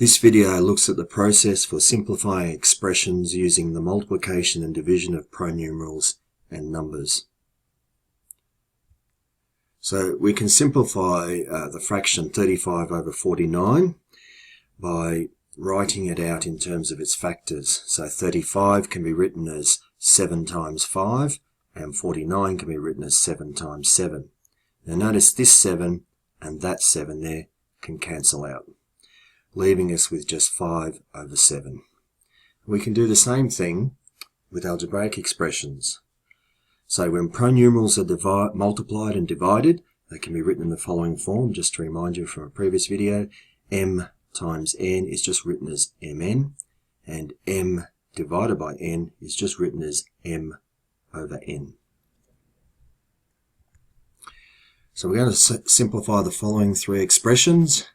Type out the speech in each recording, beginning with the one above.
This video looks at the process for simplifying expressions using the multiplication and division of pronumerals and numbers. So we can simplify the fraction 35 over 49 by writing it out in terms of its factors. So 35 can be written as 7 times 5 and 49 can be written as 7 times 7. Now notice this 7 and that 7 there can cancel out, leaving us with just 5 over 7. We can do the same thing with algebraic expressions. So when pronumerals are multiplied and divided, they can be written in the following form. Just to remind you from a previous video, m times n is just written as mn, and m divided by n is just written as m over n. So we're going to simplify the following three expressions.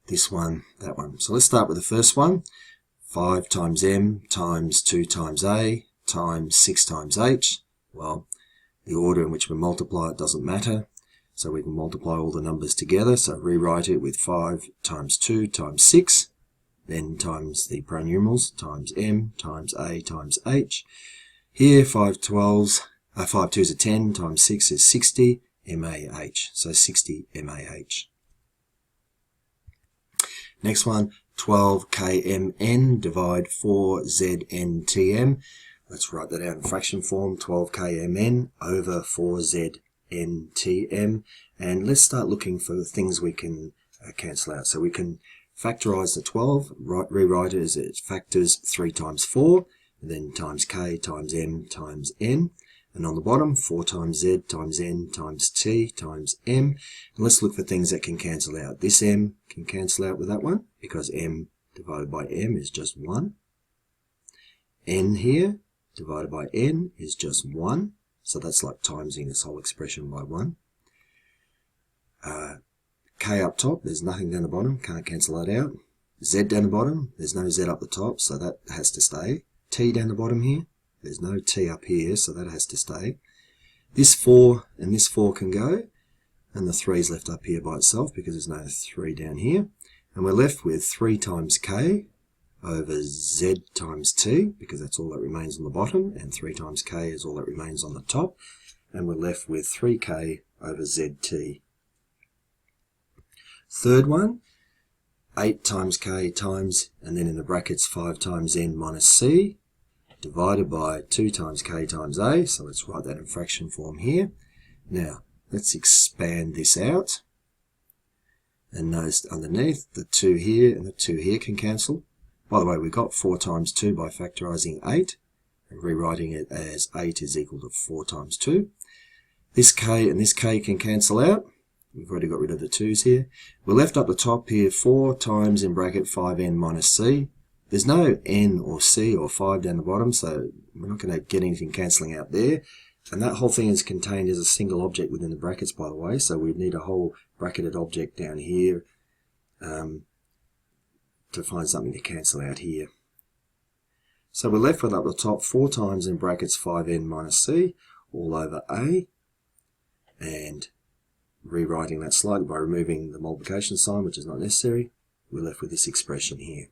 This one, that one. So let's start with the first one. 5 times m times 2 times a times 6 times h. Well, the order in which we multiply it doesn't matter. So we can multiply all the numbers together. So rewrite it with 5 times 2 times 6. Then times the pronumerals times m times a times h. Here 5 2s are 10 times 6 is 60 mah. So 60 mah. Next one, 12kmn divide 4znTm. Let's write that out in fraction form, 12kmn over 4znTm. And let's start looking for things we can cancel out. So we can factorize the 12, rewrite it as its factors 3 times 4, and then times k times m times n. And on the bottom, 4 times z times n times t times m. And let's look for things that can cancel out. This m can cancel out with that one, because m divided by m is just 1. N here divided by n is just 1. So that's like timesing this whole expression by 1. K up top, there's nothing down the bottom, can't cancel that out. Z down the bottom, there's no z up the top, so that has to stay. T down the bottom here, there's no t up here, so that has to stay. This 4 and this 4 can go, and the 3 is left up here by itself because there's no 3 down here. And we're left with 3 times k over z times t, because that's all that remains on the bottom, and 3 times k is all that remains on the top. And we're left with 3k over zt. Third one, 8 times k times, and then in the brackets 5 times n minus c, divided by 2 times k times a. So let's write that in fraction form here. Now, let's expand this out. And notice underneath, the 2 here and the 2 here can cancel. By the way, we got 4 times 2 by factorizing 8, and rewriting it as 8 is equal to 4 times 2. This k and this k can cancel out. We've already got rid of the 2's here. We're left up the top here, 4 times in bracket 5n minus c. There's no n or c or 5 down the bottom, so we're not going to get anything cancelling out there. And that whole thing is contained as a single object within the brackets, by the way, so we'd need a whole bracketed object down here to find something to cancel out here. So we're left with up the top 4 times in brackets 5n minus c all over a, and rewriting that slightly by removing the multiplication sign, which is not necessary, we're left with this expression here.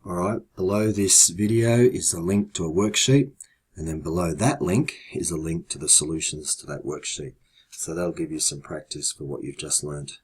Alright, below this video is a link to a worksheet, and then below that link is a link to the solutions to that worksheet. So that'll give you some practice for what you've just learned.